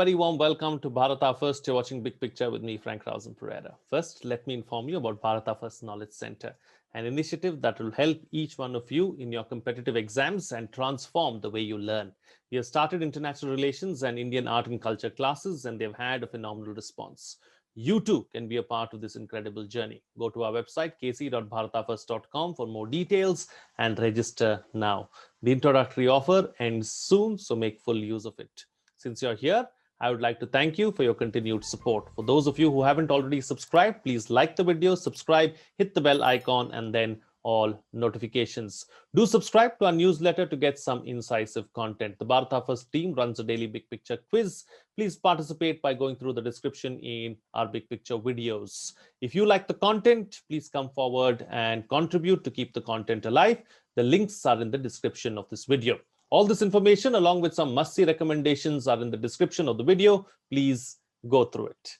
very warm welcome to Bharata First. You're watching Big Picture with me, Frank Rausan Pereira. First, let me inform you about Bharata First Knowledge Center, an initiative that will help each one of you in your competitive exams and transform the way you learn. We have started international relations and Indian art and culture classes, and they've had a phenomenal response. You too can be a part of this incredible journey. Go to our website, kc.bharatafirst.com for more details and register now. The introductory offer ends soon, so make full use of it. Since you're here, I would like to thank you for your continued support. For those of you who haven't already subscribed, please like the video, subscribe, hit the bell icon, and then all notifications. Do subscribe to our newsletter to get some incisive content. The Bharata First team runs a daily Big Picture quiz. Please participate by going through the description in our Big Picture videos. If you like the content, please come forward and contribute to keep the content alive. The links are in the description of this video. All this information, along with some must-see recommendations, are in the description of the video. Please go through it.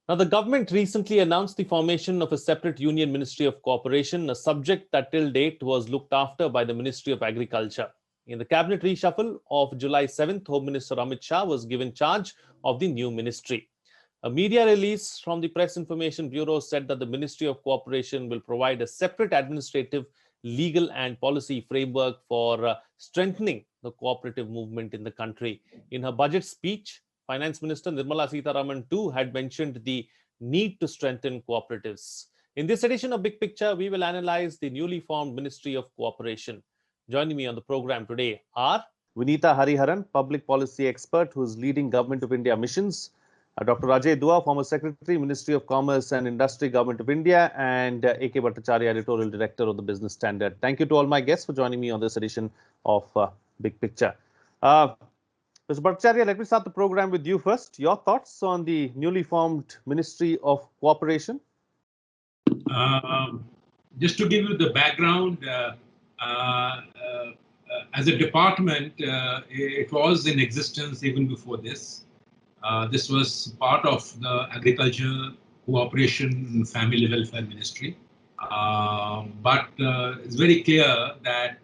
Now, the government recently announced the formation of a separate Union Ministry of Cooperation, a subject that till date was looked after by the Ministry of Agriculture. In the cabinet reshuffle of July 7th, Home Minister Amit Shah was given charge of the new ministry. A media release from the Press Information Bureau said that the Ministry of Cooperation will provide a separate administrative, legal and policy framework for strengthening the cooperative movement in the country. In her budget speech, Finance Minister Nirmala Sitharaman too had mentioned the need to strengthen cooperatives. In this edition of Big Picture, we will analyze the newly formed Ministry of Cooperation. Joining me on the program today are Vinita Hariharan, public policy expert who is leading Government of India missions, Dr. Ajay Dua, former Secretary, Ministry of Commerce and Industry, Government of India, and A.K. Bhattacharya, Editorial Director of the Business Standard. Thank you to all my guests for joining me on this edition of Big Picture. Mr. Bhattacharya, let me start the program with you first. Your thoughts on the newly formed Ministry of Cooperation? Just to give you the background, as a department, it was in existence even before this. This was part of the Agriculture, Cooperation and Family Welfare Ministry. But it's very clear that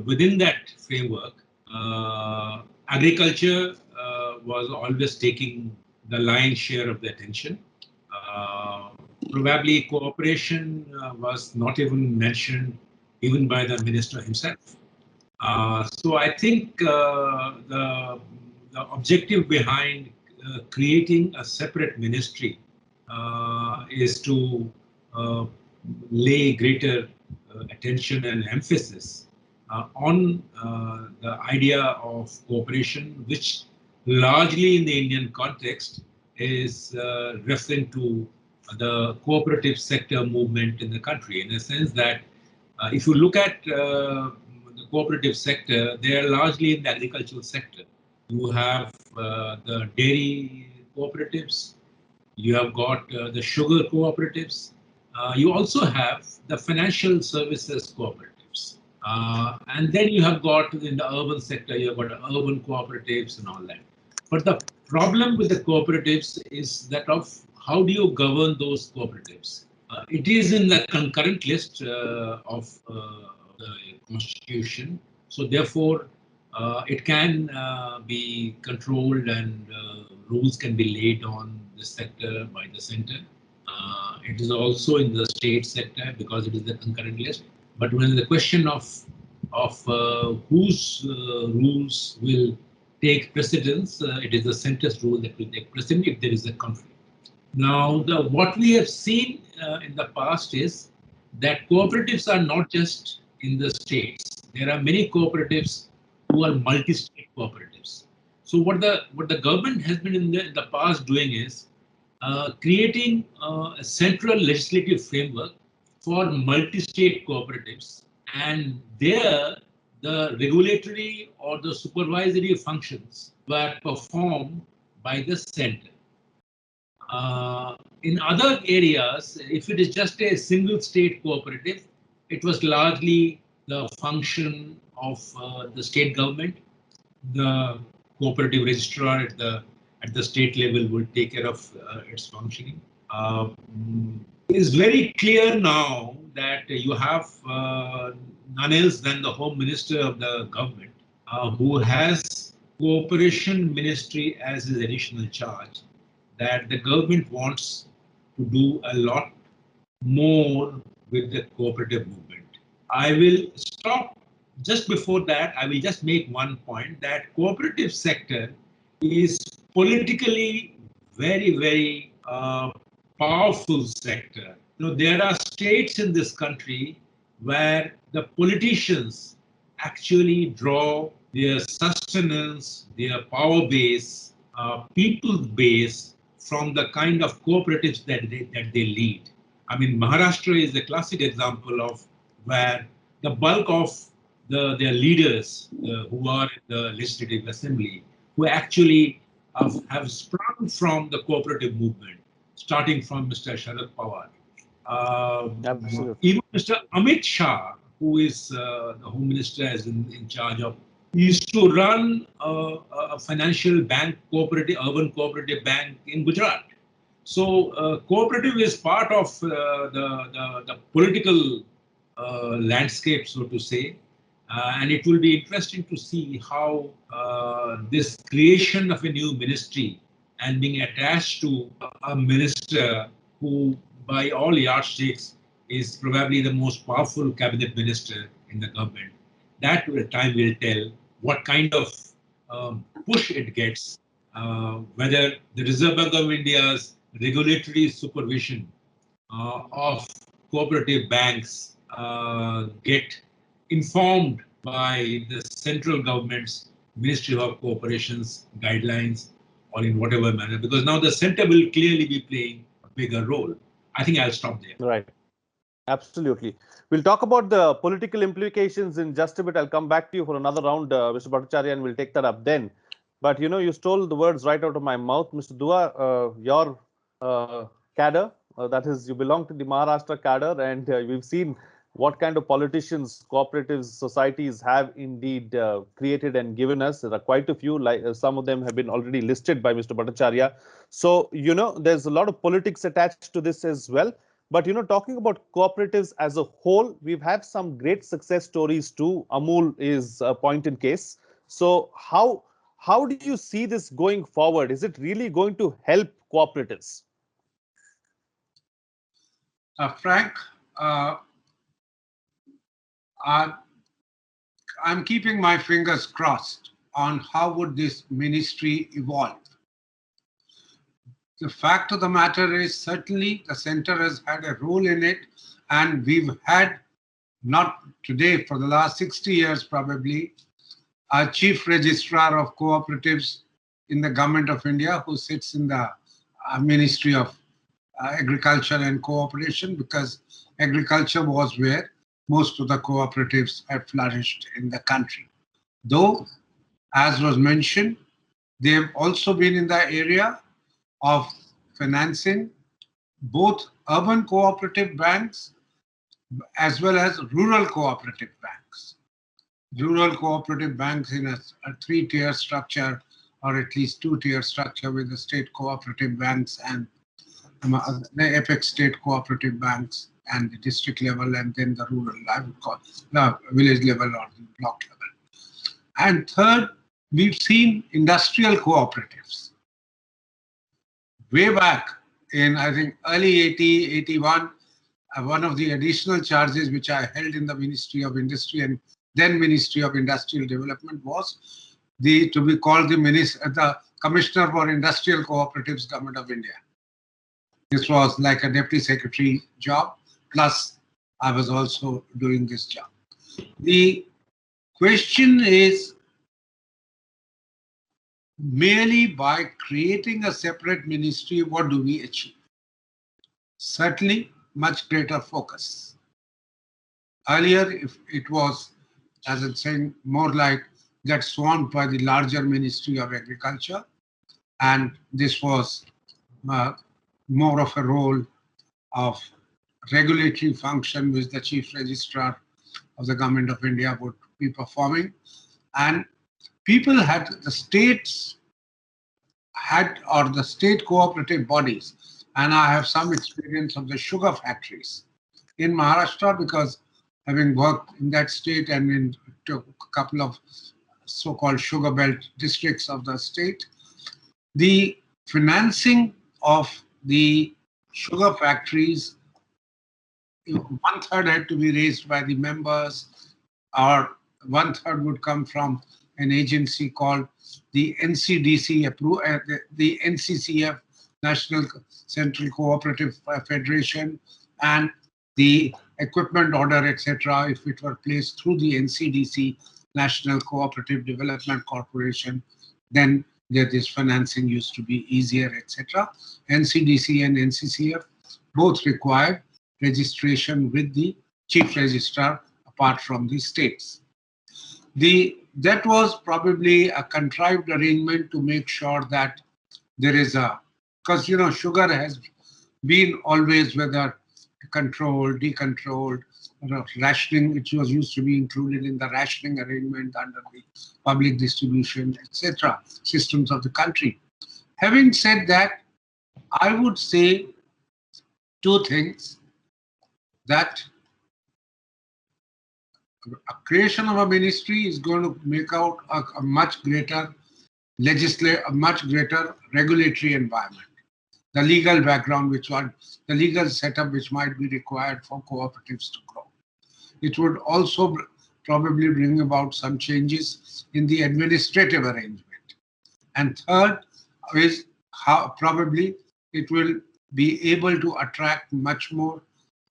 within that framework, agriculture was always taking the lion's share of the attention. Probably cooperation was not even mentioned even by the minister himself. So I think the objective behind creating a separate ministry is to lay greater attention and emphasis on the idea of cooperation, which largely in the Indian context is referring to the cooperative sector movement in the country, in the sense that if you look at the cooperative sector, they are largely in the agricultural sector. You have the dairy cooperatives, you have got the sugar cooperatives, you also have the financial services cooperatives. And then you have got in the urban sector, you have got urban cooperatives and all that. But the problem with the cooperatives is that of how do you govern those cooperatives? It is in the concurrent list of the Constitution. So therefore, it can be controlled and rules can be laid on the sector by the center. It is also in the state sector because it is the concurrent list. But when the question of whose rules will take precedence, it is the center's rule that will take precedence if there is a conflict. Now, what we have seen in the past is that cooperatives are not just in the states. There are many cooperatives who are multi-state cooperatives. So what the government has been in the past doing is creating a central legislative framework for multi-state cooperatives, and there the regulatory or the supervisory functions were performed by the center. In other areas, if it is just a single state cooperative, it was largely the function of the state government. The cooperative registrar at the state level will take care of its functioning. It is very clear now that you have none else than the Home Minister of the government who has cooperation ministry as his additional charge, that the government wants to do a lot more with the cooperative movement. I will stop just before that. I will just make one point that cooperative sector is politically very powerful sector. There are states in this country where the politicians actually draw their sustenance, their power base, people base from the kind of cooperatives that they lead. I mean, Maharashtra is a classic example of where the bulk of their leaders who are in the legislative assembly, who actually have sprung from the cooperative movement, starting from Mr. Sharad Pawar. Absolutely. Even Mr. Amit Shah, who is the Home Minister, is in charge of, used to run a financial bank, urban cooperative bank in Gujarat. So cooperative is part of the political landscape, so to say. And it will be interesting to see how this creation of a new ministry and being attached to a minister who, by all yardsticks, is probably the most powerful cabinet minister in the government. That time will tell what kind of push it gets, whether the Reserve Bank of India's regulatory supervision of cooperative banks get informed by the central government's Ministry of Corporations guidelines, or in whatever manner, because now the center will clearly be playing a bigger role. I think I'll stop there. Right. Absolutely. We'll talk about the political implications in just a bit. I'll come back to you for another round, Mr. Bhattacharya, and we'll take that up then. But you stole the words right out of my mouth, Mr. Dua. Your cadre, that is, you belong to the Maharashtra cadre, and we've seen what kind of politicians cooperatives societies have indeed created and given us. There are quite a few, like some of them have been already listed by Mr. Bhattacharya. So, there's a lot of politics attached to this as well. But talking about cooperatives as a whole, we've had some great success stories too. Amul is a point in case. So how do you see this going forward? Is it really going to help cooperatives? Frank, I'm keeping my fingers crossed on how would this ministry evolve. The fact of the matter is certainly the center has had a role in it, and we've had, not today, for the last 60 years probably, a chief registrar of cooperatives in the government of India who sits in the Ministry of Agriculture and Cooperation, because agriculture was where most of the cooperatives have flourished in the country. Though, as was mentioned, they have also been in the area of financing both urban cooperative banks as well as rural cooperative banks. Rural cooperative banks in a three-tier structure, or at least two-tier structure, with the state cooperative banks and the apex state cooperative banks and the district level, and then the rural, I would call the village level or the block level. And third, we've seen industrial cooperatives. Way back in, I think, early 81, one of the additional charges which I held in the Ministry of Industry and then Ministry of Industrial Development was to be called the Commissioner for Industrial Cooperatives, Government of India. This was like a deputy secretary job, plus I was also doing this job. The question is, merely by creating a separate ministry, what do we achieve? Certainly, much greater focus. Earlier, if it was, as I'm saying, more like get swamped by the larger Ministry of Agriculture, and this was more of a role of regulatory function which the Chief Registrar of the Government of India would be performing. And people had, the states had, or the state cooperative bodies, and I have some experience of the sugar factories in Maharashtra, because having worked in that state and in a couple of so-called sugar belt districts of the state. The financing of the sugar factories, one third had to be raised by the members, or one third would come from an agency called the NCDC, the NCCF, National Central Cooperative Federation, and the equipment order, etc., if it were placed through the NCDC, National Cooperative Development Corporation, then this financing used to be easier, etc. NCDC and NCCF both required registration with the chief registrar apart from the states. That was probably a contrived arrangement to make sure that there is because sugar has been always whether controlled, decontrolled, rationing, which was used to be included in the rationing arrangement under the public distribution, etc., systems of the country. Having said that, I would say two things: that a creation of a ministry is going to make out a much greater a much greater regulatory environment. The legal background, the legal setup which might be required for cooperatives to grow. It would also probably bring about some changes in the administrative arrangement. And third is how probably it will be able to attract much more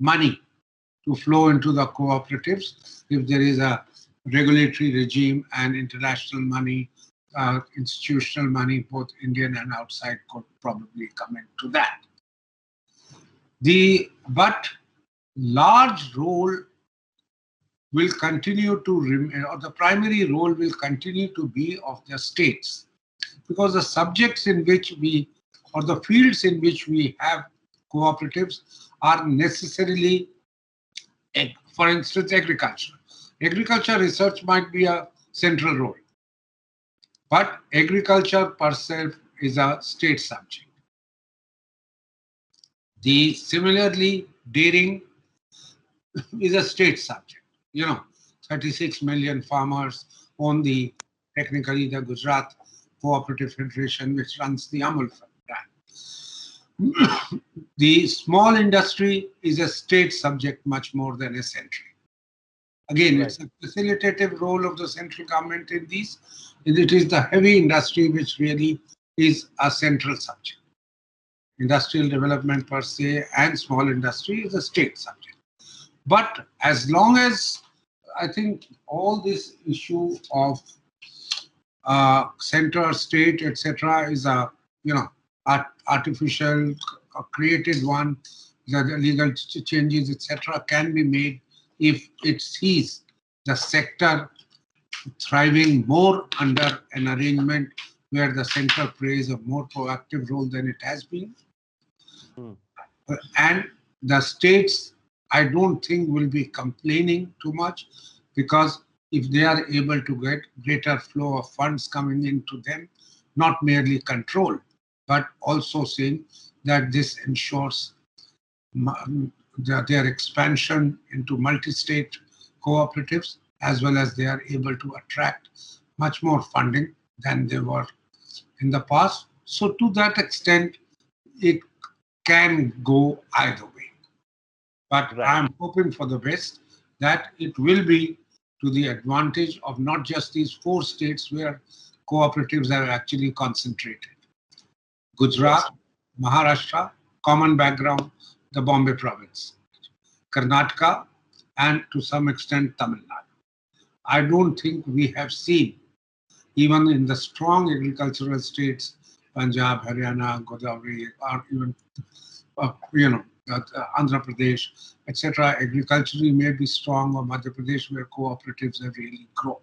money to flow into the cooperatives if there is a regulatory regime, and international money, institutional money, both Indian and outside, could probably come into that. But large role will continue to remain, or the primary role will continue to be of the states, because the subjects in which or the fields in which we have cooperatives are necessarily, for instance, agriculture. Agriculture research might be a central role, but agriculture per se is a state subject. Similarly, dairying is a state subject. 36 million farmers own technically the Gujarat Cooperative Federation, which runs the Amul brand. The small industry is a state subject much more than a central. Again, right. It's a facilitative role of the central government in these. It is the heavy industry which really is a central subject. Industrial development per se and small industry is a state subject. But as long as I think all this issue of center, state, etc., is a artificial, created one, the legal changes, etc., can be made if it sees the sector thriving more under an arrangement where the center plays a more proactive role than it has been. And the states, I don't think, will be complaining too much, because if they are able to get greater flow of funds coming into them, not merely control, but also saying that this ensures their expansion into multi-state cooperatives, as well as they are able to attract much more funding than they were in the past. So to that extent, it can go either way. But right. I'm hoping for the best, that it will be to the advantage of not just these 4 states where cooperatives are actually concentrated. Gujarat, Maharashtra, common background, the Bombay province, Karnataka, and to some extent Tamil Nadu. I don't think we have seen, even in the strong agricultural states, Punjab, Haryana, Godavari, or even Andhra Pradesh, etc., agriculturally may be strong, or Madhya Pradesh, where cooperatives have really grown.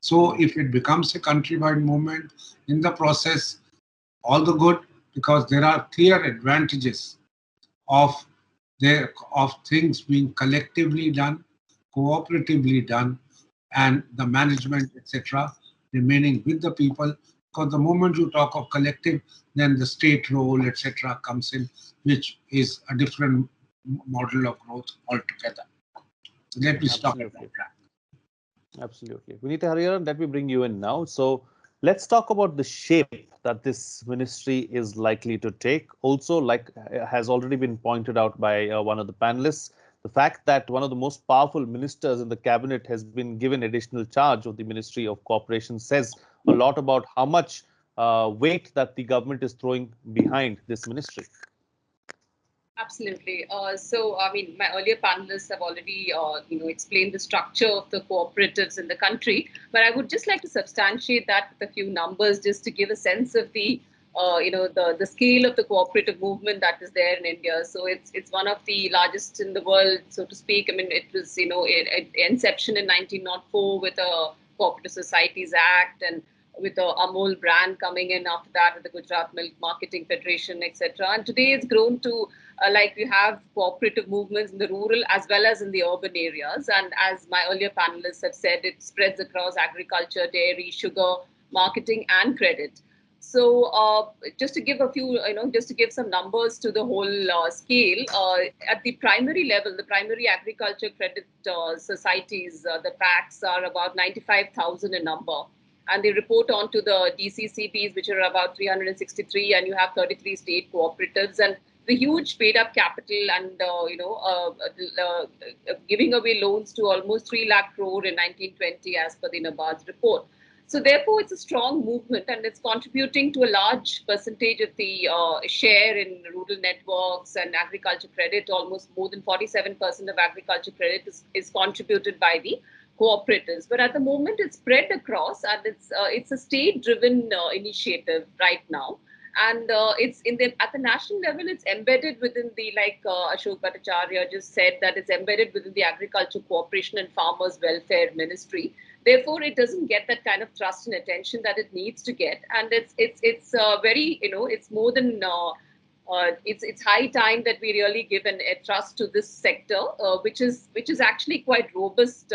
So if it becomes a countrywide movement, in the process, all the good, because there are clear advantages of things being collectively done, cooperatively done, and the management, etc., remaining with the people. Because the moment you talk of collective, then the state role, etc., comes in, which is a different model of growth altogether. So let me stop at that. Absolutely. Vinita Hariharan, let me bring you in now. So let's talk about the shape that this ministry is likely to take. Also, like has already been pointed out by one of the panelists, the fact that one of the most powerful ministers in the cabinet has been given additional charge of the Ministry of Cooperation says a lot about how much weight that the government is throwing behind this ministry. Absolutely. I mean, my earlier panelists have already, explained the structure of the cooperatives in the country. But I would just like to substantiate that with a few numbers, just to give a sense of the scale of the cooperative movement that is there in India. So it's one of the largest in the world, so to speak. I mean, it was, inception in 1904 with a Cooperative Societies Act, and with the Amul brand coming in after that, with the Gujarat Milk Marketing Federation, etc. And today it's grown to like we have cooperative movements in the rural as well as in the urban areas. And as my earlier panelists have said, it spreads across agriculture, dairy, sugar, marketing, and credit. So just to give a few, just to give some numbers to the whole scale, at the primary level, the primary agriculture credit societies, the PACs are about 95,000 in number. And they report on to the DCCPs, which are about 363, and you have 33 state cooperatives. And the huge paid up capital and giving away loans to almost 3 lakh crore in 1920 as per the NABARD's report. So therefore, it's a strong movement, and it's contributing to a large percentage of the share in rural networks and agriculture credit. Almost more than 47% of agriculture credit is contributed by the cooperatives. But at the moment, it's spread across, and it's a state-driven initiative right now. And it's at the national level, it's embedded within the, like Ashok Bhattacharya just said, that it's embedded within the Agriculture Cooperation and Farmers Welfare Ministry. Therefore, it doesn't get that kind of trust and attention that it needs to get. And it's very, it's more than it's high time that we really give a trust to this sector, which is actually quite robust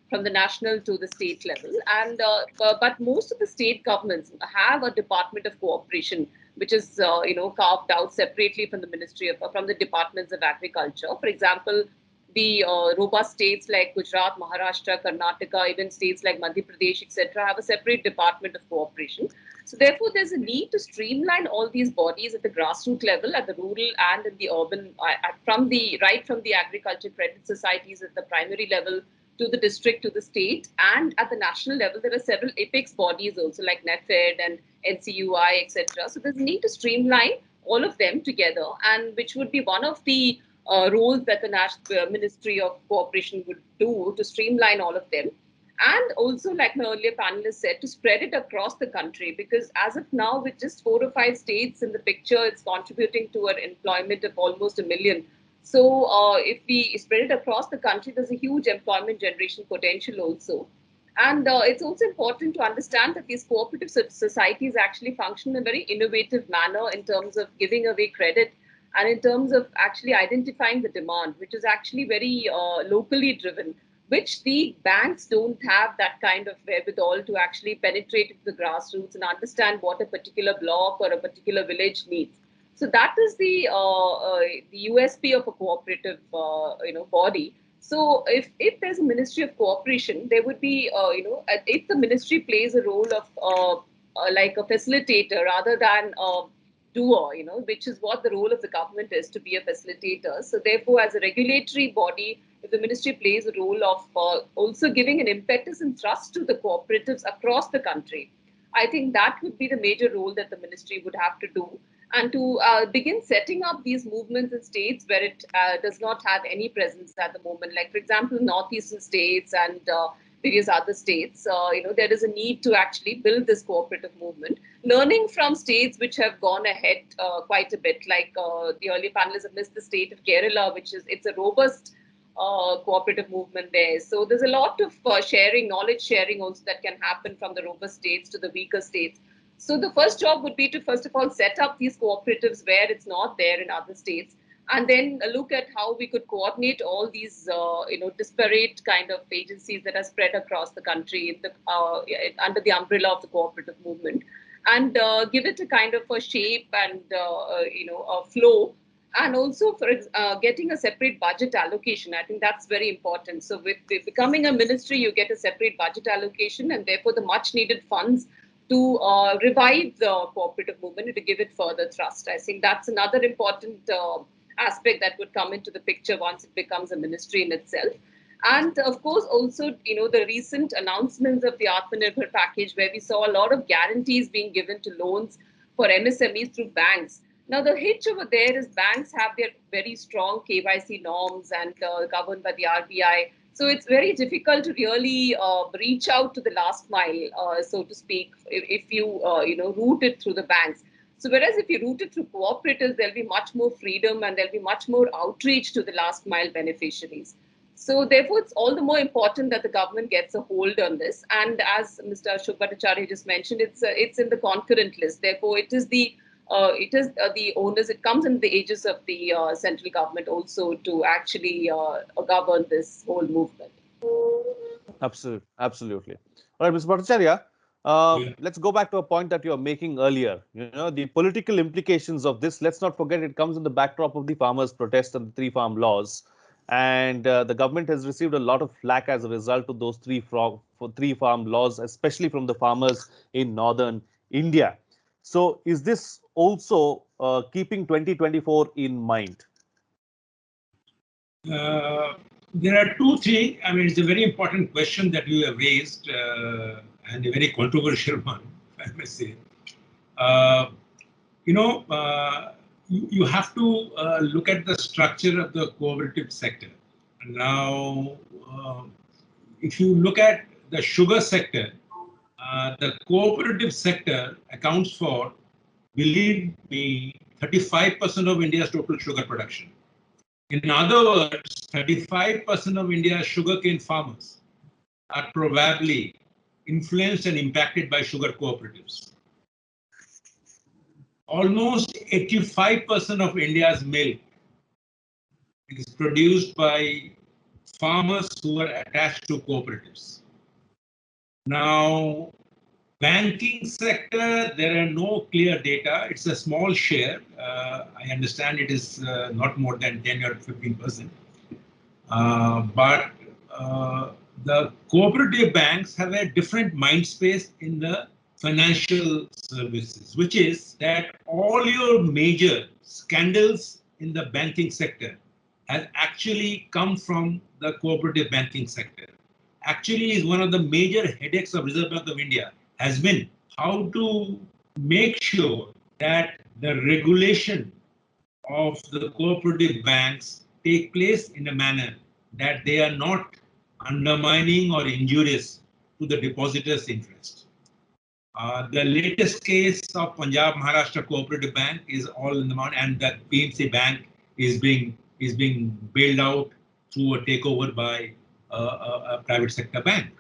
from the national to the state level. And but most of the state governments have a Department of Cooperation, which is carved out separately from the from the departments of agriculture. For example, the robust states like Gujarat, Maharashtra, Karnataka, even states like Madhya Pradesh, etc., have a separate Department of Cooperation. So therefore, there's a need to streamline all these bodies at the grassroots level, at the rural and in the urban, from the agriculture credit societies at the primary level to the district to the state, and at the national level, there are several apex bodies also like NEFED and NCUI, etc. So there's a need to streamline all of them together, and which would be one of the roles that the National Ministry of Cooperation would do to streamline all of them. And also, like my earlier panelist said, to spread it across the country, because as of now, with just 4 or 5 states in the picture, it's contributing to an employment of almost 1 million. So if we spread it across the country, there's a huge employment generation potential also. And it's also important to understand that these cooperative societies actually function in a very innovative manner in terms of giving away credit and in terms of actually identifying the demand, which is actually very locally driven, which the banks don't have that kind of wherewithal to actually penetrate into the grassroots and understand what a particular block or a particular village needs. So that is the USP of a cooperative body. So if there's a Ministry of Cooperation, there would be if the ministry plays a role of like a facilitator rather than a doer, which is what the role of the government is, to be a facilitator. So therefore, as a regulatory body, if the ministry plays a role of also giving an impetus and thrust to the cooperatives across the country, I think that would be the major role that the ministry would have to do, and to begin setting up these movements in states where it does not have any presence at the moment. Like, for example, northeastern states and various other states, there is a need to actually build this cooperative movement, learning from states which have gone ahead quite a bit. Like the earlier panelists have missed the state of Kerala, it's a robust cooperative movement there. So there's a lot of knowledge sharing also that can happen from the robust states to the weaker states. So the first job would be to, first of all, set up these cooperatives where it's not there in other states, and then look at how we could coordinate all these, disparate kind of agencies that are spread across the country under the umbrella of the cooperative movement, and give it a kind of a shape and, a flow, And also for getting a separate budget allocation. I think that's very important. So with becoming a ministry, you get a separate budget allocation, and therefore the much needed funds to revive the cooperative movement and to give it further thrust. I think that's another important aspect that would come into the picture once it becomes a ministry in itself. And of course, also, the recent announcements of the Atmanirbhar package, where we saw a lot of guarantees being given to loans for MSMEs through banks. Now, the hitch over there is banks have their very strong KYC norms and governed by the RBI. So it's very difficult to really reach out to the last mile, so to speak, if you route it through the banks. So whereas if you route it through cooperatives, there'll be much more freedom and there'll be much more outreach to the last mile beneficiaries. So therefore, it's all the more important that the government gets a hold on this. And as Mr. Ashok Bhattacharya just mentioned, it's in the concurrent list. Therefore, it is the onus. It comes in the aegis of the central government also to actually govern this whole movement. Absolutely, absolutely. All right, Mr. Bhattacharya, Yeah. let's go back to a point that you were making earlier. The political implications of this. Let's not forget it comes in the backdrop of the farmers' protest and the three farm laws, and the government has received a lot of flack as a result of those three farm laws, especially from the farmers in northern India. So, is this also keeping 2024 in mind? There are two things. I mean, it's a very important question that you have raised, and a very controversial one, if I may say. Uh, you know, you have to look at the structure of the cooperative sector. Now, if you look at the sugar sector, the cooperative sector accounts for, believe me, 35% of India's total sugar production. In other words, 35% of India's sugarcane farmers are probably influenced and impacted by sugar cooperatives. Almost 85% of India's milk is produced by farmers who are attached to cooperatives. Now, banking sector, there are no clear data. It's a small share. I understand it is not more than 10 or 15%. But the cooperative banks have a different mind space in the financial services, which is that all your major scandals in the banking sector has actually come from the cooperative banking sector. Actually, is one of the major headaches of Reserve Bank of India has been how to make sure that the regulation of the cooperative banks take place in a manner that they are not undermining or injurious to the depositors' interest. The latest case of Punjab Maharashtra Cooperative Bank is all in the mount, and the PMC Bank is being bailed out through a takeover by a private sector bank.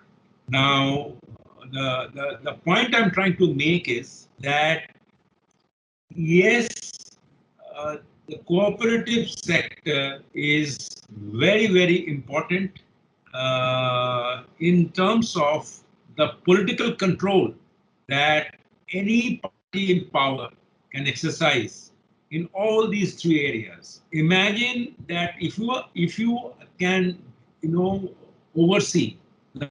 Now, the point I'm trying to make is that yes, the cooperative sector is very, very important in terms of the political control that any party in power can exercise in all these three areas. Imagine that if you can oversee the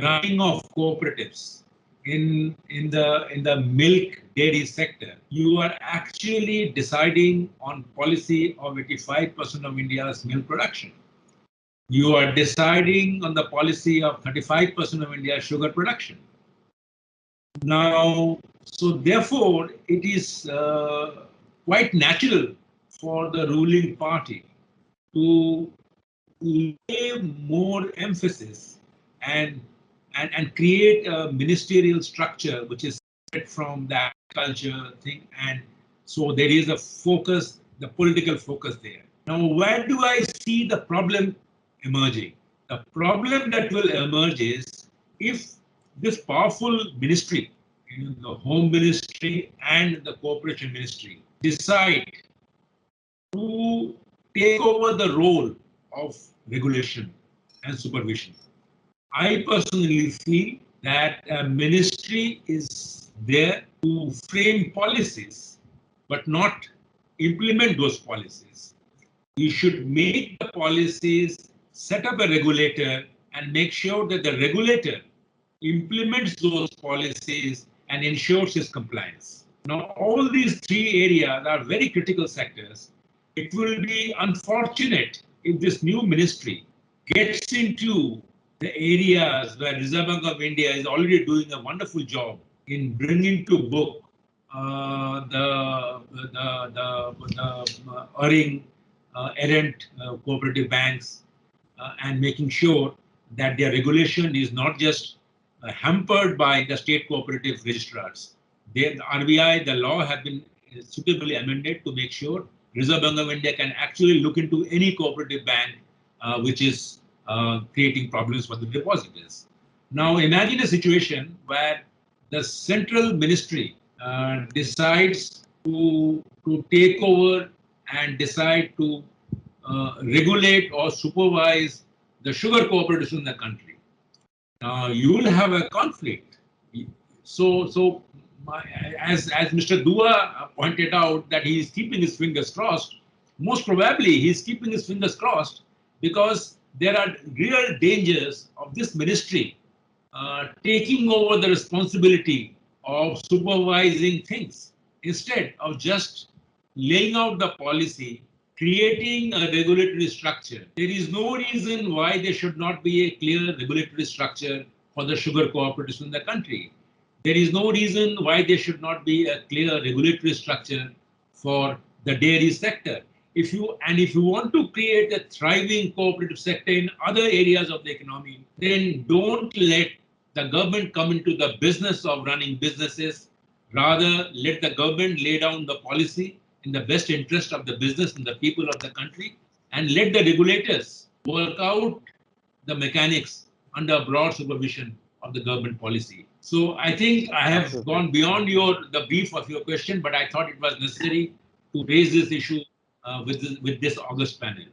running of cooperatives in the milk dairy sector, you are actually deciding on policy of 85% of India's milk production. You are deciding on the policy of 35% of India's sugar production. Now, so therefore, it is quite natural for the ruling party to lay more emphasis and create a ministerial structure which is separate from the agriculture thing, and so there is a focus, the political focus there. Now, where do I see the problem emerging? The problem that will emerge is if this powerful ministry, the Home Ministry and the Cooperation Ministry, decide to take over the role of regulation and supervision. I personally feel that a ministry is there to frame policies, but not implement those policies. You should make the policies, set up a regulator, and make sure that the regulator implements those policies and ensures its compliance. Now, all these three areas are very critical sectors. It will be unfortunate if this new ministry gets into the areas where Reserve Bank of India is already doing a wonderful job in bringing to book the erring, errant cooperative banks and making sure that their regulation is not just hampered by the state cooperative registrars. The RBI, the law have been suitably amended to make sure Reserve Bank of India can actually look into any cooperative bank which is creating problems for the depositors. Now imagine a situation where the central ministry decides to take over and decide to regulate or supervise the sugar cooperatives in the country. Now you will have a conflict. As Mr. Dua pointed out that he is keeping his fingers crossed, most probably he is keeping his fingers crossed because there are real dangers of this ministry taking over the responsibility of supervising things instead of just laying out the policy, creating a regulatory structure. There is no reason why there should not be a clear regulatory structure for the sugar cooperatives in the country. There is no reason why there should not be a clear regulatory structure for the dairy sector. If you want to create a thriving cooperative sector in other areas of the economy, then don't let the government come into the business of running businesses. Rather, let the government lay down the policy in the best interest of the business and the people of the country, and let the regulators work out the mechanics under broad supervision of the government policy. So I think I have gone beyond the brief of your question, but I thought it was necessary to raise this issue with this August panel.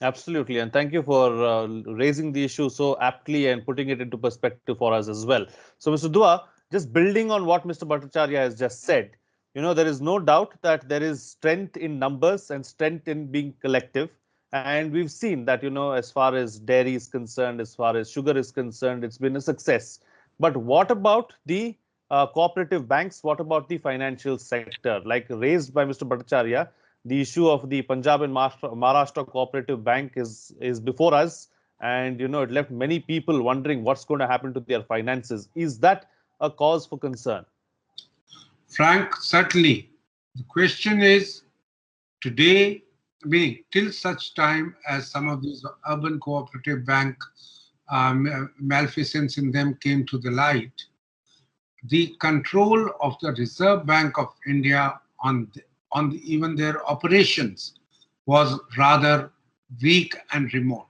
Absolutely, and thank you for raising the issue so aptly and putting it into perspective for us as well. So, Mr. Dua, just building on what Mr. Bhattacharya has just said, there is no doubt that there is strength in numbers and strength in being collective. And we've seen that, as far as dairy is concerned, as far as sugar is concerned, it's been a success. But what about the cooperative banks? What about the financial sector? Like raised by Mr. Bhattacharya, the issue of the Punjab and Maharashtra Cooperative Bank is before us, and it left many people wondering what's going to happen to their finances. Is that a cause for concern? Frank, certainly. The question is, today, till such time as some of these urban cooperative bank malfeasance in them came to the light, the control of the Reserve Bank of India on even their operations was rather weak and remote.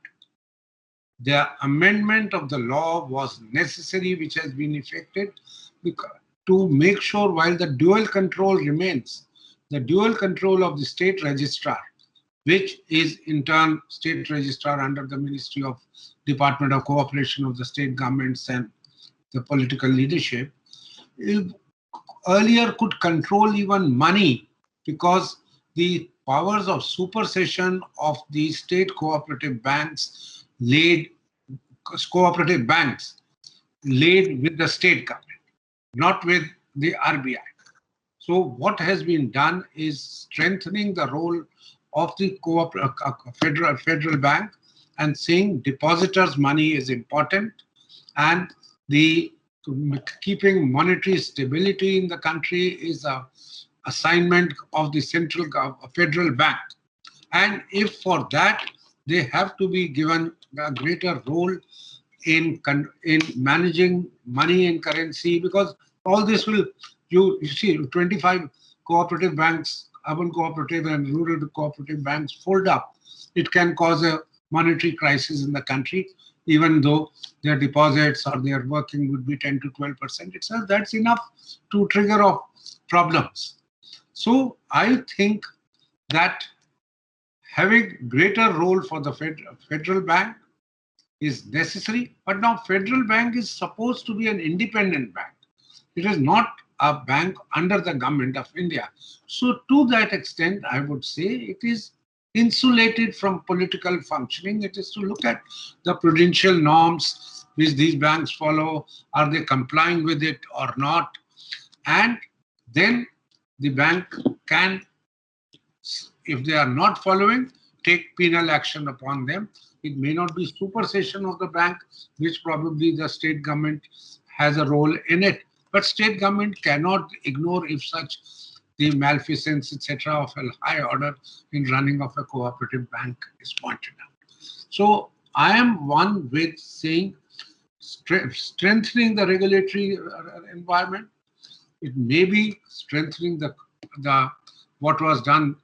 The amendment of the law was necessary, which has been effected to make sure while the dual control remains, the dual control of the state registrar, which is in turn state registrar under the Ministry of Department of Cooperation of the state governments and the political leadership, earlier could control even money, because the powers of supersession of the state cooperative banks laid with the state government, not with the RBI. So what has been done is strengthening the role of the federal bank and saying depositors' money is important, and the keeping monetary stability in the country is a assignment of the federal bank. And if for that they have to be given a greater role in managing money and currency, because all this will, you see 25 cooperative banks, urban cooperative and rural cooperative banks fold up, it can cause a monetary crisis in the country, even though their deposits or their working would be 10 to 12% itself. That's enough to trigger off problems. So I think that having greater role for the federal bank is necessary, but now federal bank is supposed to be an independent bank. It is not a bank under the government of India. So to that extent, I would say it is insulated from political functioning. It is to look at the prudential norms which these banks follow. Are they complying with it or not? And then the bank can, if they are not following, take penal action upon them. It may not be supersession of the bank, which probably the state government has a role in it. But state government cannot ignore if such the malfeasance, etc., of a high order in running of a cooperative bank is pointed out. So I am one with saying strengthening the regulatory environment. It may be strengthening the what was done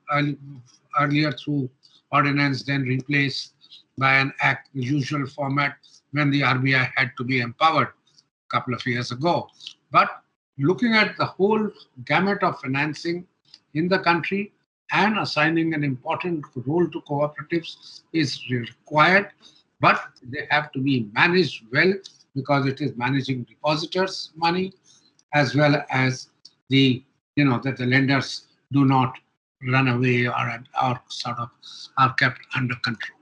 earlier through ordinance, then replaced by an act, the usual format when the RBI had to be empowered a couple of years ago. But looking at the whole gamut of financing in the country and assigning an important role to cooperatives is required, but they have to be managed well because it is managing depositors' money as well as the, that the lenders do not run away or sort of are kept under control.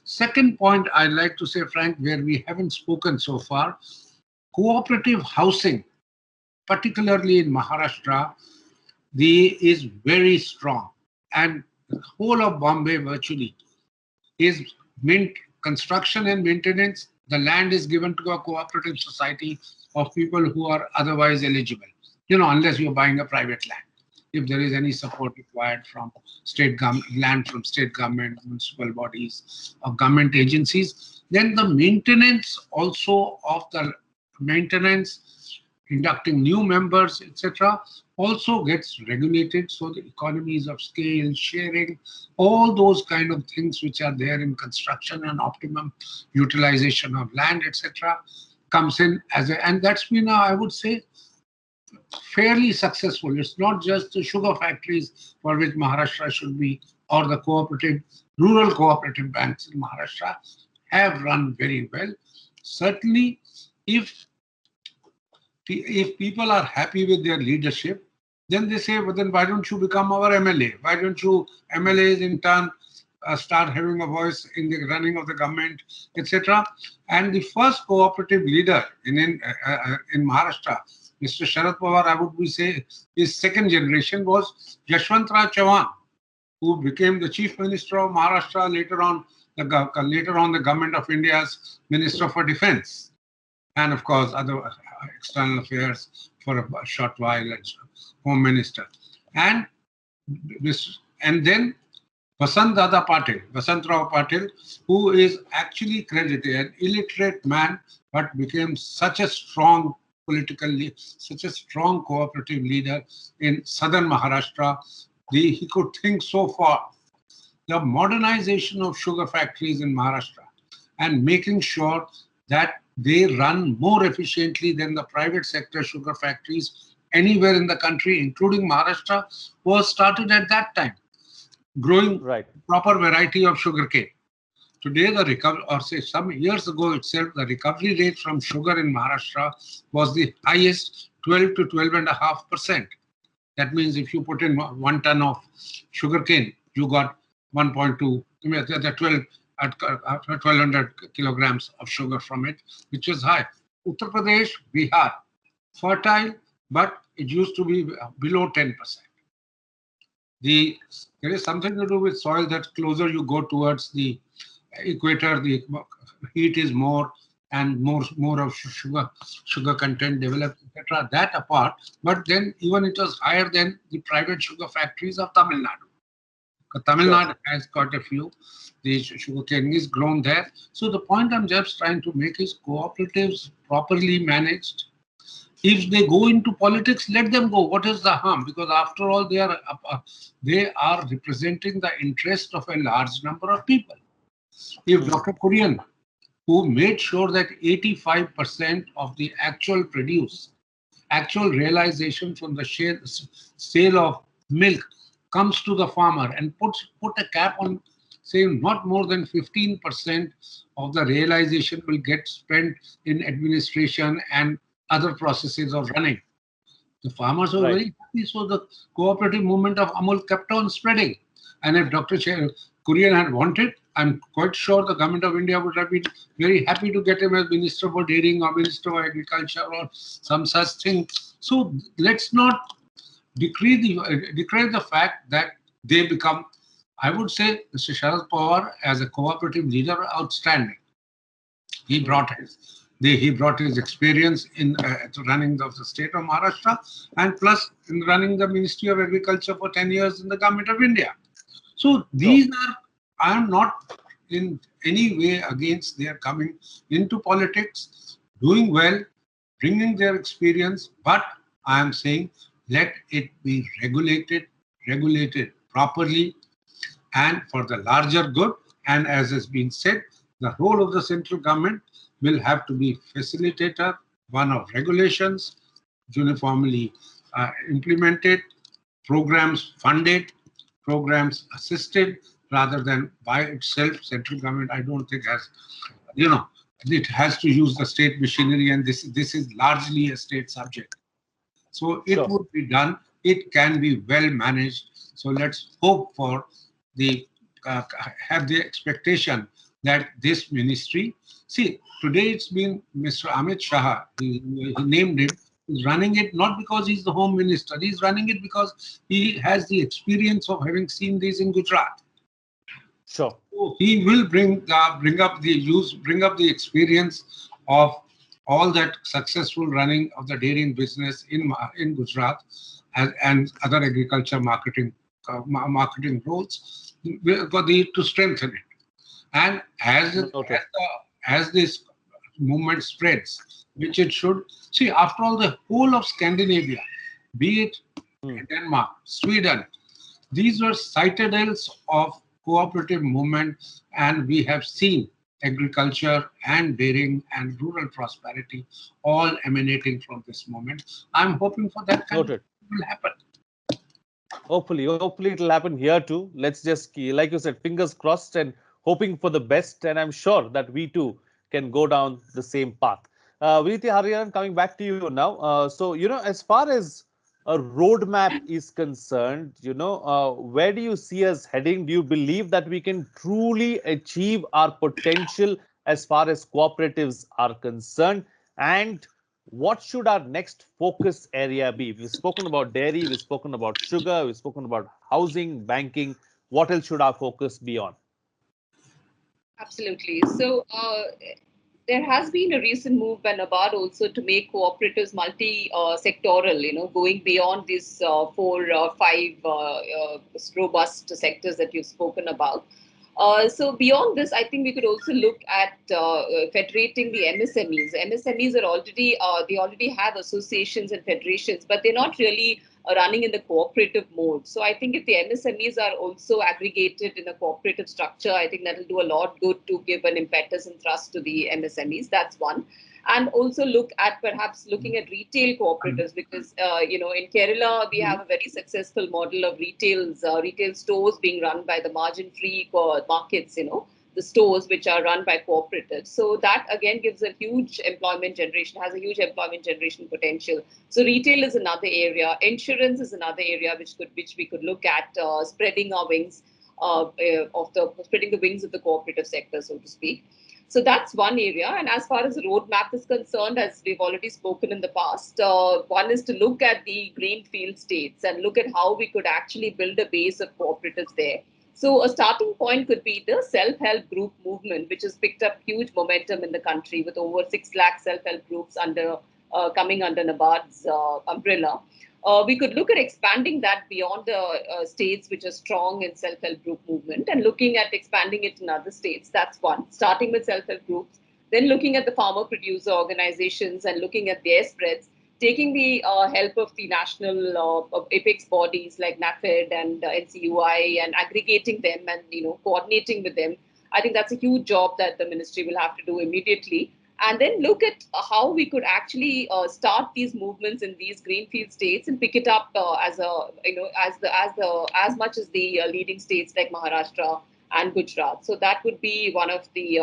Second point I'd like to say, Frank, where we haven't spoken so far, cooperative housing, particularly in Maharashtra, is very strong. And the whole of Bombay virtually is construction and maintenance. The land is given to a cooperative society of people who are otherwise eligible, unless you're buying a private land. If there is any support required from state government, land from state government, municipal bodies, or government agencies, then the maintenance also of the maintenance, inducting new members, etc., also gets regulated. So the economies of scale, sharing, all those kind of things which are there in construction and optimum utilization of land, etc., comes in and that's been, I would say, fairly successful. It's not just the sugar factories for which Maharashtra should be, or the rural cooperative banks in Maharashtra have run very well. Certainly, if people are happy with their leadership, then they say, well, then why don't you become our MLA? Why don't you MLAs in turn start having a voice in the running of the government, etc. And the first cooperative leader in Maharashtra, Mr. Sharad Pawar, I would say his second generation, was Yashwantrao Chavan, who became the Chief Minister of Maharashtra, later on the Government of India's Minister for Defense, and of course other external affairs for a short while as Home Minister. And then Vasantrao Patil, who is actually credited, an illiterate man, but became such a strong such a strong cooperative leader in southern Maharashtra. He could think so far. The modernization of sugar factories in Maharashtra and making sure that they run more efficiently than the private sector sugar factories anywhere in the country, including Maharashtra, was started at that time. Growing proper variety of sugarcane. Today, the recovery, or say some years ago itself, the recovery rate from sugar in Maharashtra was the highest, 12 to 12.5%. That means if you put in 1 ton of sugarcane, you got 1.2, 1200 kilograms of sugar from it, which was high. Uttar Pradesh, Bihar, fertile, but it used to be below 10%. There is something to do with soil that closer you go towards the equator, the heat is more and more of sugar content developed, etc. That apart, but then even it was higher than the private sugar factories of Tamil Nadu. Tamil Nadu has got a few. The sugarcane is grown there. So the point I'm just trying to make is cooperatives properly managed. If they go into politics, let them go. What is the harm? Because after all, they are representing the interest of a large number of people. If Dr. Kurian, who made sure that 85% of the actual realization from the sale of milk comes to the farmer, and put a cap on, say, not more than 15% of the realization will get spent in administration and other processes of running. The farmers were Right. very happy, so the cooperative movement of Amul kept on spreading. And if Dr. Kurian had wanted, I'm quite sure the government of India would have been very happy to get him as Minister for Dairying or Minister for Agriculture or some such thing. So let's not decry the fact that they become, I would say, Mr. Sharad Pawar as a cooperative leader, outstanding. He brought his experience in running of the state of Maharashtra, and plus in running the Ministry of Agriculture for 10 years in the government of India. So these are, I am not in any way against their coming into politics, doing well, bringing their experience, but I am saying let it be regulated properly and for the larger good. And as has been said, the role of the central government will have to be facilitator, one of regulations, uniformly implemented, programs funded, programs assisted, rather than by itself. Central government, I don't think has, it has to use the state machinery, and this is largely a state subject. So it would be done. It can be well managed. So let's hope for the have the expectation that this ministry. See, today it's been Mr. Amit Shah. He named him. He's running it not because he's the home minister. He's running it because he has the experience of having seen this in Gujarat. Sure. So he will bring up the experience of all that successful running of the dairying business in Gujarat and other agriculture marketing roles to strengthen it. And as this movement spreads, which it should, see, after all, the whole of Scandinavia, be it Denmark, Sweden, these were citadels of cooperative movement, and we have seen agriculture and dairying and rural prosperity all emanating from this moment. I'm hoping for that kind of thing will happen. Hopefully it'll happen here too. Let's just, like you said, fingers crossed and hoping for the best. And I'm sure that we too can go down the same path. Viniti Hariharan, coming back to you now. So, as far as a roadmap is concerned, where do you see us heading? Do you believe that we can truly achieve our potential as far as cooperatives are concerned? And what should our next focus area be? We've spoken about dairy, we've spoken about sugar, we've spoken about housing, banking. What else should our focus be on? Absolutely. So there has been a recent move by NABARD also to make cooperatives multi-sectoral, going beyond these 4 or 5 robust sectors that you've spoken about. So beyond this, I think we could also look at federating the MSMEs. MSMEs are they already have associations and federations, but they're not really running in the cooperative mode. So I think if the MSMEs are also aggregated in a cooperative structure, I think that'll do a lot good to give an impetus and thrust to the MSMEs. That's one. And also perhaps looking at retail cooperatives, because in Kerala we have a very successful model of retail stores being run by the margin-free markets, the stores which are run by cooperatives. So that again gives a huge employment generation, has a huge employment generation potential. So retail is another area. Insurance is another area which we could look at spreading our wings spreading the wings of the cooperative sector, so to speak. So that's one area. And as far as the roadmap is concerned, as we've already spoken in the past, one is to look at the greenfield states and look at how we could actually build a base of cooperatives there. So a starting point could be the self-help group movement, which has picked up huge momentum in the country with over 6 lakh self-help groups coming under NABARD's umbrella. We could look at expanding that beyond the states which are strong in self-help group movement and looking at expanding it in other states. That's one, starting with self-help groups, then looking at the farmer-producer organizations and looking at their spreads, taking the help of the national apex bodies like NAFED and NCUI and aggregating them and coordinating with them. I think that's a huge job that the ministry will have to do immediately. And then look at how we could actually start these movements in these greenfield states and pick it up as much as the leading states like Maharashtra and Gujarat. So that would be one of the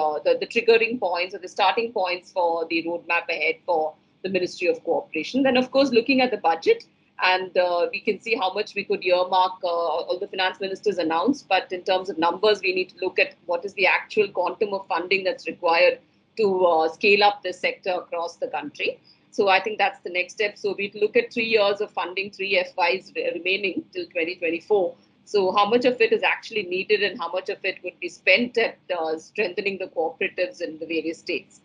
triggering points or the starting points for the roadmap ahead for the Ministry of Cooperation. Then, of course, looking at the budget, and we can see how much we could earmark. All the finance ministers announced, but in terms of numbers, we need to look at what is the actual quantum of funding that's required to scale up this sector across the country. So I think that's the next step. So we look at 3 years of funding, 3 FYs remaining till 2024. So how much of it is actually needed and how much of it would be spent at strengthening the cooperatives in the various states?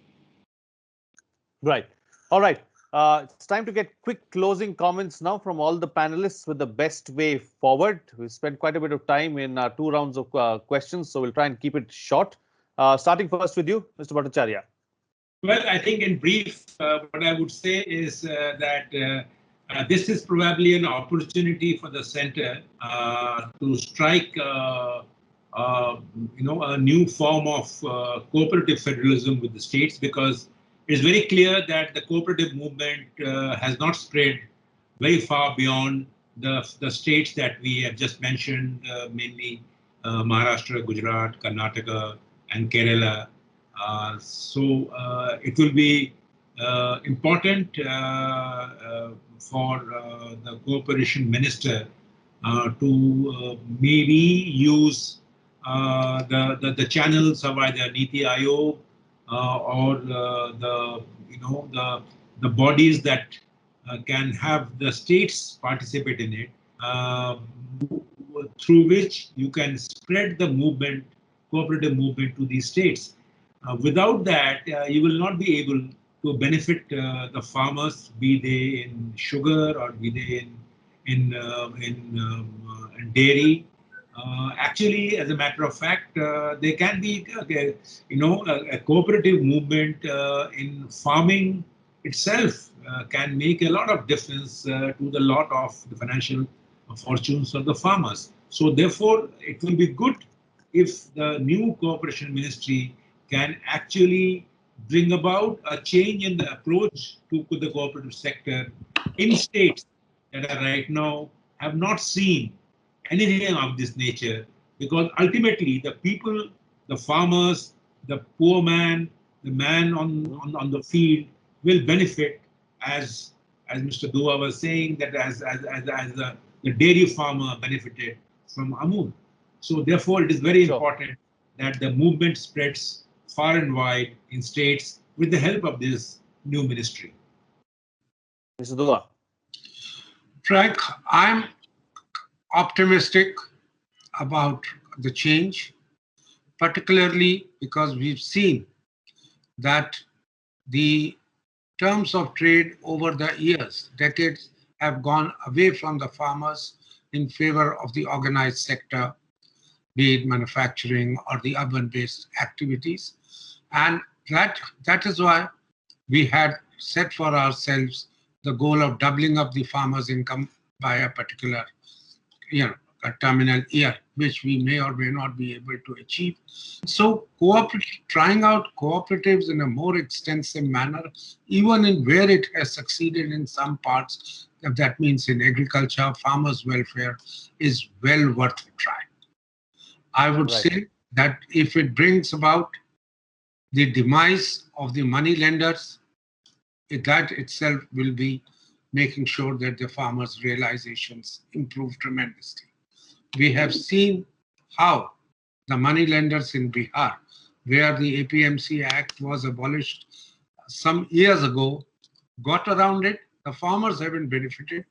Right. All right. It's time to get quick closing comments now from all the panelists with the best way forward. We spent quite a bit of time in 2 rounds of questions, so we'll try and keep it short. Starting first with you, Mr. Bhattacharya. Well, I think in brief, what I would say is that this is probably an opportunity for the center to strike, a new form of cooperative federalism with the states, because it's very clear that the cooperative movement has not spread very far beyond the states that we have just mentioned, mainly Maharashtra, Gujarat, Karnataka, and Kerala. So it will be important for the cooperation minister to maybe use the channels of either Niti Aayog or the bodies that can have the states participate in it, through which you can spread the movement, cooperative movement, to these states. Without that, you will not be able to benefit the farmers, be they in sugar or be they in dairy. Actually, as a matter of fact, there can be, a cooperative movement in farming itself can make a lot of difference to the lot of the financial fortunes of the farmers. So therefore, it will be good if the new cooperation ministry can actually bring about a change in the approach to the cooperative sector in states that are right now have not seen anything of this nature, because ultimately the people, the farmers, the poor man, the man on the field will benefit, as Mr. Dua was saying, that as the dairy farmer benefited from Amul. So therefore, it is very important that the movement spreads far and wide in states with the help of this new ministry. Mr. Dua. Frank, I'm optimistic about the change, particularly because we've seen that the terms of trade over the years, decades, have gone away from the farmers in favor of the organized sector, be it manufacturing or the urban-based activities. And that is why we had set for ourselves the goal of doubling up the farmers' income by a particular a terminal year, which we may or may not be able to achieve. So trying out cooperatives in a more extensive manner, even in where it has succeeded in some parts, that means in agriculture, farmers' welfare, is well worth a try. I would say that if it brings about the demise of the money lenders, that itself will be making sure that the farmers' realizations improve tremendously. We have seen how the money lenders in Bihar, where the APMC Act was abolished some years ago, got around it. The farmers haven't benefited.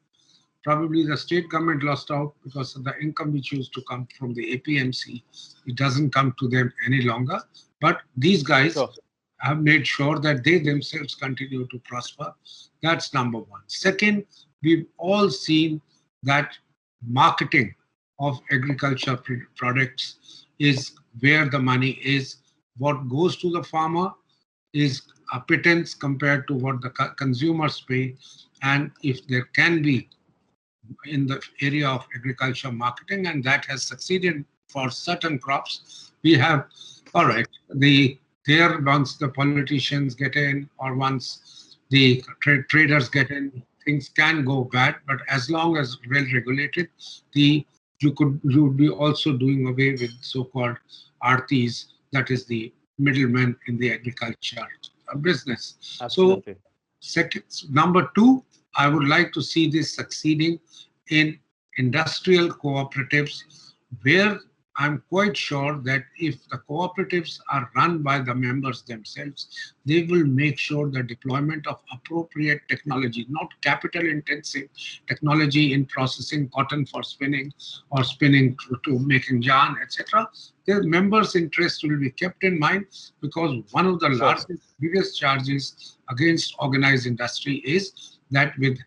Probably the state government lost out because of the income which used to come from the APMC. It doesn't come to them any longer. But these guys have made sure that they themselves continue to prosper. That's number one. Second, we've all seen that marketing of agriculture products is where the money is. What goes to the farmer is a pittance compared to what the consumers pay. And if there can be in the area of agriculture marketing, and that has succeeded for certain crops, we have, all right, once the politicians get in or once the traders get in, things can go bad, but as long as well regulated, you would be also doing away with so-called artis, that is the middlemen in the agriculture business. Absolutely. So Second, number two, I would like to see this succeeding in industrial cooperatives, where I'm quite sure that if the cooperatives are run by the members themselves, they will make sure the deployment of appropriate technology, not capital intensive technology in processing cotton for spinning or spinning to making yarn, etc. Their members' interest will be kept in mind, because one of the biggest charges against organized industry is that with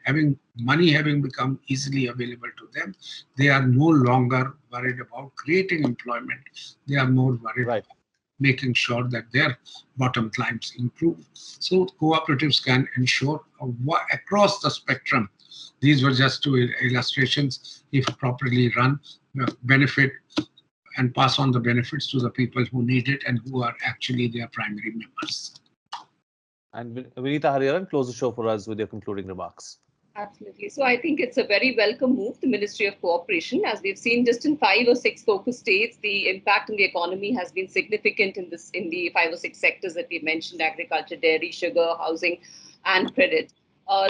money having become easily available to them, they are no longer worried about creating employment. They are more worried about making sure that their bottom lines improve. So cooperatives can ensure across the spectrum. These were just two illustrations. If properly run, benefit and pass on the benefits to the people who need it and who are actually their primary members. And Vinita Hariharan, close the show for us with your concluding remarks. Absolutely. So I think it's a very welcome move, the Ministry of Cooperation. As we've seen just in 5 or 6 focus states, the impact on the economy has been significant in the 5 or 6 sectors that we mentioned: agriculture, dairy, sugar, housing, and credit.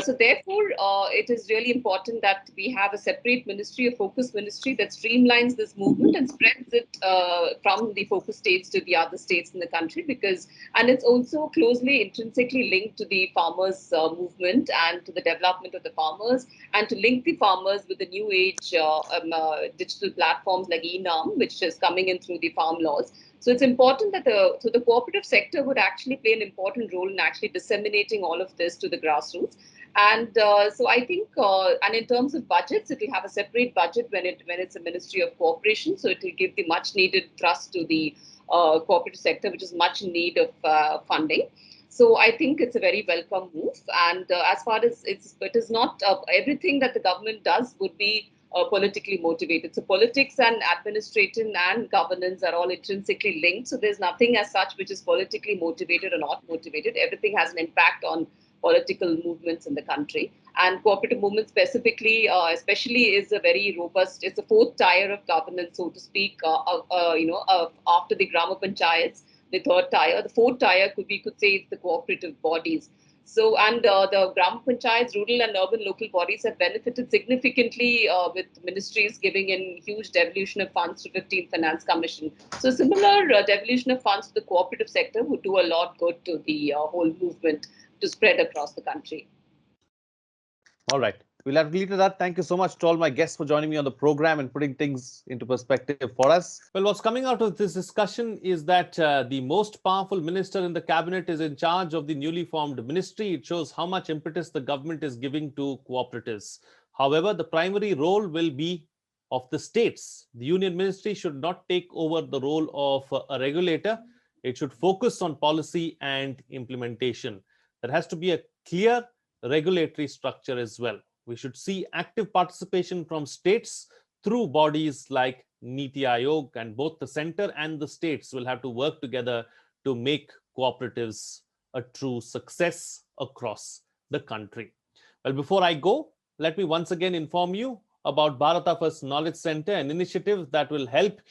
So therefore, it is really important that we have a separate ministry, a focus ministry that streamlines this movement and spreads it from the focus states to the other states in the country, and it's also closely intrinsically linked to the farmers movement and to the development of the farmers, and to link the farmers with the new age digital platforms like eNAM, which is coming in through the farm laws. So it's important that the cooperative sector would actually play an important role in actually disseminating all of this to the grassroots. And so I think, and in terms of budgets, it will have a separate budget when it's a Ministry of Cooperation. So it will give the much needed thrust to the cooperative sector, which is much in need of funding. So I think it's a very welcome move. And as far as it is not everything that the government does would be politically motivated. So politics and administration and governance are all intrinsically linked. So there's nothing as such which is politically motivated or not motivated. Everything has an impact on political movements in the country. And cooperative movement specifically, especially, is a very robust, it's the fourth tier of governance, so to speak, after the Grama Panchayats, the third tier. The fourth tier we could say it's the cooperative bodies. So, and the Gram Panchayats, rural and urban local bodies have benefited significantly with ministries giving in huge devolution of funds to 15th Finance Commission. So, similar devolution of funds to the cooperative sector would do a lot good to the whole movement to spread across the country. All right. We'll have to leave to that. Thank you so much to all my guests for joining me on the program and putting things into perspective for us. Well, what's coming out of this discussion is that the most powerful minister in the cabinet is in charge of the newly formed ministry. It shows how much impetus the government is giving to cooperatives. However, the primary role will be of the states. The union ministry should not take over the role of a regulator. It should focus on policy and implementation. There has to be a clear regulatory structure as well. We should see active participation from states through bodies like Niti Aayog, and both the center and the states will have to work together to make cooperatives a true success across the country. Well, before I go, let me once again inform you about Bharata First Knowledge Center, an initiative that will help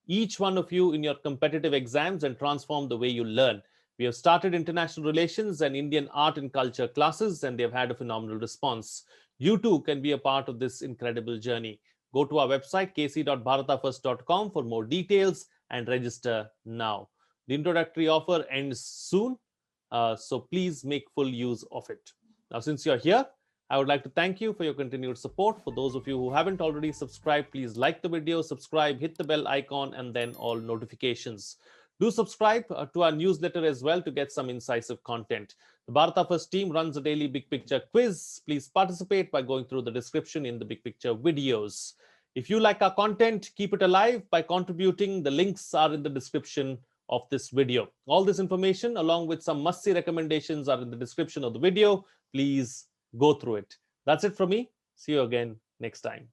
each one of you in your competitive exams and transform the way you learn. We have started international relations and Indian art and culture classes, and they've had a phenomenal response. You too can be a part of this incredible journey. Go to our website, kc.bharatafirst.com, for more details and register now. The introductory offer ends soon, so please make full use of it. Now, since you're here, I would like to thank you for your continued support. For those of you who haven't already subscribed, please like the video, subscribe, hit the bell icon, and then all notifications. Do subscribe to our newsletter as well to get some incisive content. The Bharata First team runs a daily Big Picture quiz. Please participate by going through the description in the Big Picture videos. If you like our content, keep it alive by contributing. The links are in the description of this video. All this information, along with some must-see recommendations, are in the description of the video. Please go through it. That's it from me. See you again next time.